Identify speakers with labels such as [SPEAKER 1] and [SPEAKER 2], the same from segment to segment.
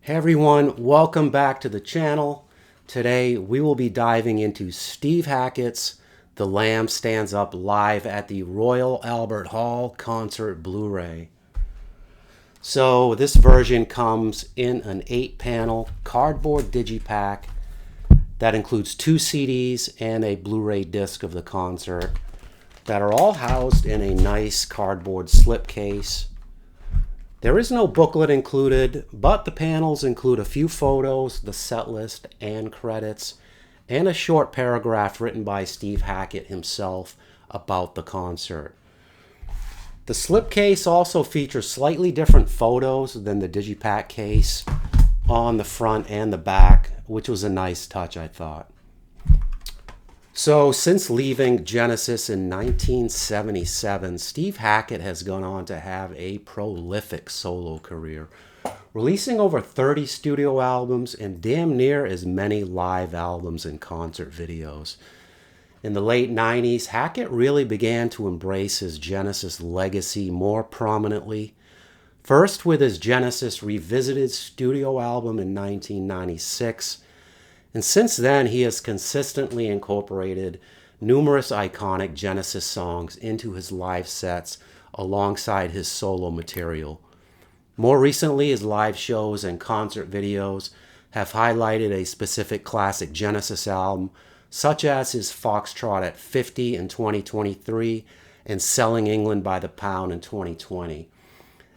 [SPEAKER 1] Hey everyone, welcome back to the channel. Today we will be diving into Steve Hackett's The Lamb Stands Up live at the Royal Albert Hall concert Blu-ray. So this version comes in an 8-panel cardboard digipack that includes 2 CDs and a Blu-ray disc of the concert that are all housed in a nice cardboard slipcase. There is no booklet included, but the panels include a few photos, the set list, and credits, and a short paragraph written by Steve Hackett himself about the concert. The slipcase also features slightly different photos than the digipack case on the front and the back, which was a nice touch, I thought. So, since leaving Genesis in 1977, Steve Hackett has gone on to have a prolific solo career, releasing over 30 studio albums and damn near as many live albums and concert videos. In the late 90s, Hackett really began to embrace his Genesis legacy more prominently, first with his Genesis Revisited studio album in 1996, and since then, he has consistently incorporated numerous iconic Genesis songs into his live sets alongside his solo material. More recently, his live shows and concert videos have highlighted a specific classic Genesis album, such as his Foxtrot at 50 in 2023 and Selling England by the Pound in 2020.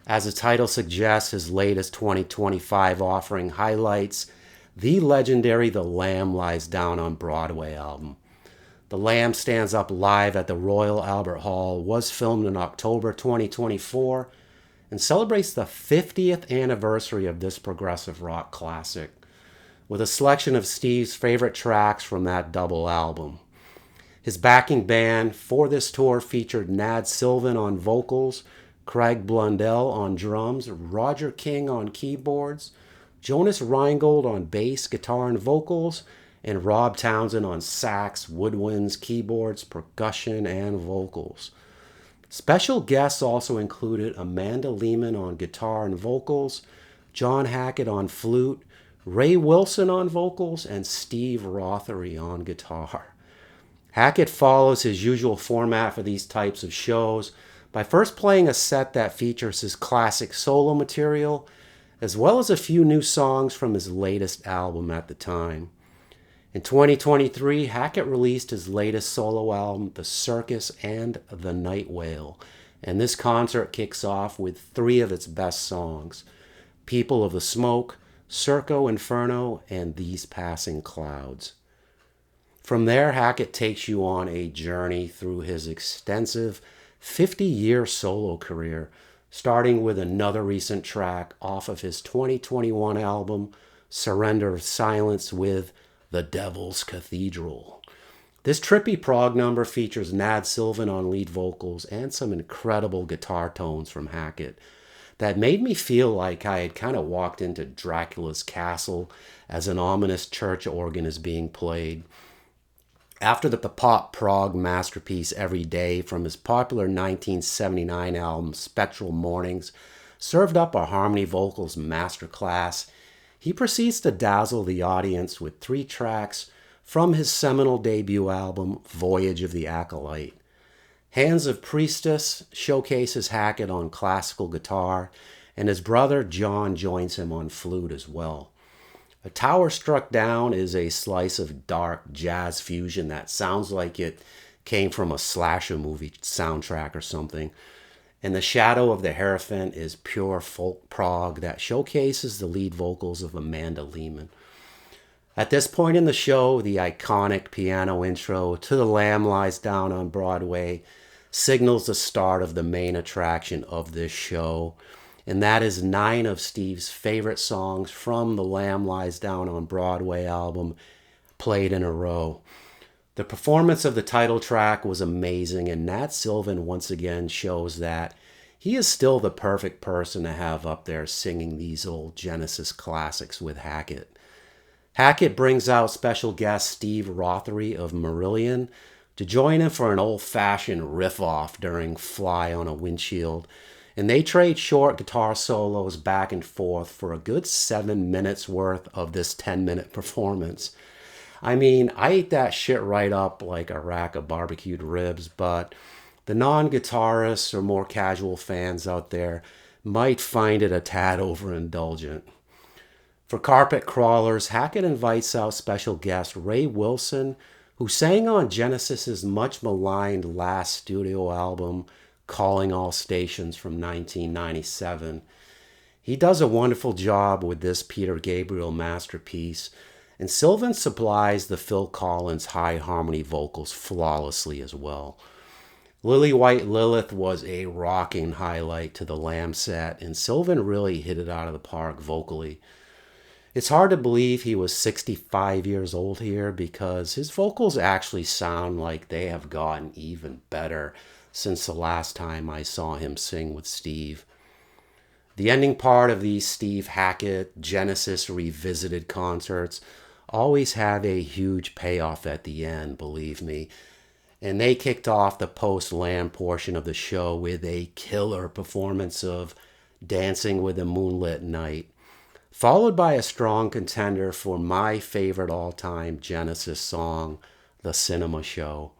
[SPEAKER 1] As the title suggests, his latest 2025 offering highlights the legendary The Lamb Lies Down on Broadway album. The Lamb Stands Up live at the Royal Albert Hall was filmed in October 2024 and celebrates the 50th anniversary of this progressive rock classic, with a selection of Steve's favorite tracks from that double album. His backing band for this tour featured Nad Sylvan on vocals, Craig Blundell on drums, Roger King on keyboards, Jonas Reingold on bass, guitar, and vocals, and Rob Townshend on sax, woodwinds, keyboards, percussion, and vocals. Special guests also included Amanda Lehmann on guitar and vocals, John Hackett on flute, Ray Wilson on vocals, and Steve Rothery on guitar. Hackett follows his usual format for these types of shows by first playing a set that features his classic solo material, as well as a few new songs from his latest album at the time. In 2023, Hackett released his latest solo album, The Circus and the Nightwhale, and this concert kicks off with 3 of its best songs, People of the Smoke, Circo Inferno, and These Passing Clouds. From there, Hackett takes you on a journey through his extensive 50-year solo career, starting with another recent track off of his 2021 album, Surrender of Silence, with The Devil's Cathedral. This trippy prog number features Nad Sylvan on lead vocals and some incredible guitar tones from Hackett that made me feel like I had kind of walked into Dracula's castle as an ominous church organ is being played. After the pop prog masterpiece Every Day from his popular 1979 album Spectral Mornings served up a harmony vocals masterclass, he proceeds to dazzle the audience with 3 tracks from his seminal debut album Voyage of the Acolyte. Hands of Priestess showcases Hackett on classical guitar, and his brother John joins him on flute as well. A Tower Struck Down is a slice of dark jazz fusion that sounds like it came from a slasher movie soundtrack or something. And The Shadow of the Hierophant is pure folk prog that showcases the lead vocals of Amanda Lehmann. At this point in the show, the iconic piano intro to The Lamb Lies Down on Broadway signals the start of the main attraction of this show, and that is 9 of Steve's favorite songs from the Lamb Lies Down on Broadway album played in a row. The performance of the title track was amazing, and Nad Sylvan once again shows that he is still the perfect person to have up there singing these old Genesis classics with Hackett. Hackett brings out special guest Steve Rothery of Marillion to join him for an old-fashioned riff-off during Fly on a Windshield, and they trade short guitar solos back and forth for a good 7 minutes worth of this 10-minute performance. I mean, I ate that shit right up like a rack of barbecued ribs, but the non-guitarists or more casual fans out there might find it a tad overindulgent. For Carpet Crawlers, Hackett invites out special guest Ray Wilson, who sang on Genesis's much maligned last studio album, Calling All Stations from 1997. He does a wonderful job with this Peter Gabriel masterpiece, and Sylvan supplies the Phil Collins high harmony vocals flawlessly as well. Lily White Lilith was a rocking highlight to the Lamb set, and Sylvan really hit it out of the park vocally. It's hard to believe he was 65 years old here because his vocals actually sound like they have gotten even better since the last time I saw him sing with Steve. The ending part of these Steve Hackett Genesis Revisited concerts always have a huge payoff at the end, believe me. And they kicked off the post-Lamb portion of the show with a killer performance of Dancing with a Moonlit Night, followed by a strong contender for my favorite all-time Genesis song, The Cinema Show.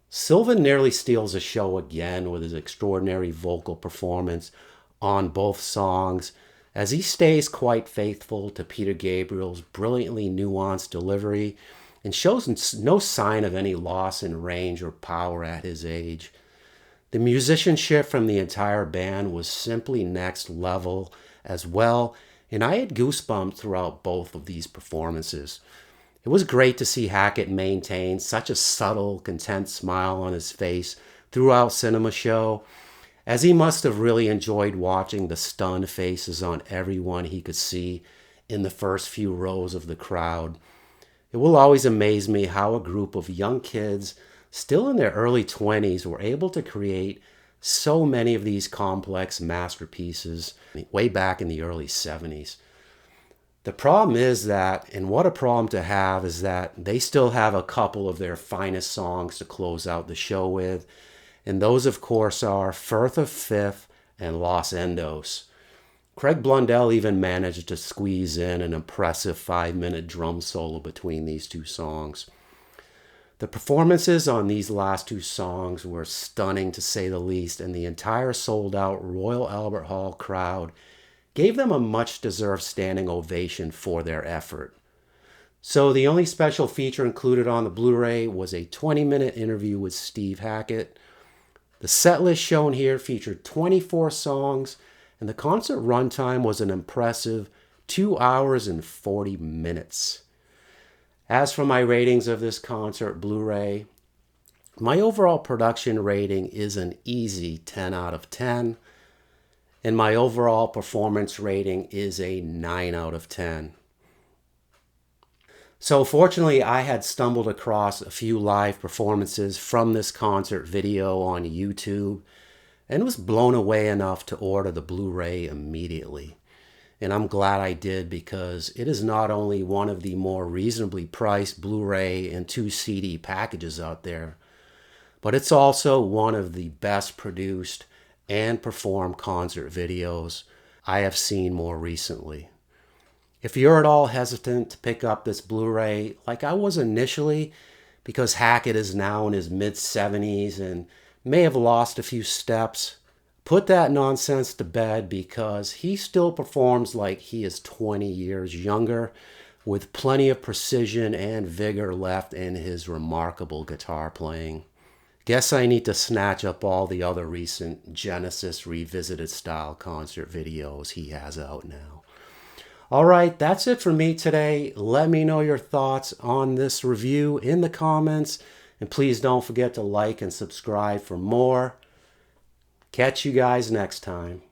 [SPEAKER 1] Sylvan nearly steals the show again with his extraordinary vocal performance on both songs, as he stays quite faithful to Peter Gabriel's brilliantly nuanced delivery and shows no sign of any loss in range or power at his age. The musicianship from the entire band was simply next level as well, and I had goosebumps throughout both of these performances. It was great to see Hackett maintain such a subtle, content smile on his face throughout Cinema Show, as he must have really enjoyed watching the stunned faces on everyone he could see in the first few rows of the crowd. It will always amaze me how a group of young kids, still in their early 20s, were able to create so many of these complex masterpieces way back in the early 70s. The problem is that, and what a problem to have, is that they still have a couple of their finest songs to close out the show with, and those of course are Firth of Fifth and Los Endos. Craig Blundell even managed to squeeze in an impressive 5-minute drum solo between these two songs. The performances on these last two songs were stunning to say the least, and the entire sold-out Royal Albert Hall crowd gave them a much-deserved standing ovation for their effort. So the only special feature included on the Blu-ray was a 20-minute interview with Steve Hackett. The set list shown here featured 24 songs, and the concert runtime was an impressive 2 hours and 40 minutes. As for my ratings of this concert Blu-ray, my overall production rating is an easy 10 out of 10, and my overall performance rating is a 9 out of 10. So fortunately, I had stumbled across a few live performances from this concert video on YouTube and was blown away enough to order the Blu-ray immediately. And I'm glad I did, because it is not only one of the more reasonably priced Blu-ray and 2 CD packages out there, but it's also one of the best produced and performed concert videos I have seen more recently. If you're at all hesitant to pick up this Blu-ray, like I was initially, because Hackett is now in his mid-70s and may have lost a few steps, put that nonsense to bed, because he still performs like he is 20 years younger, with plenty of precision and vigor left in his remarkable guitar playing. Guess I need to snatch up all the other recent Genesis Revisited style concert videos he has out now. Alright, that's it for me today. Let me know your thoughts on this review in the comments, and please don't forget to like and subscribe for more. Catch you guys next time.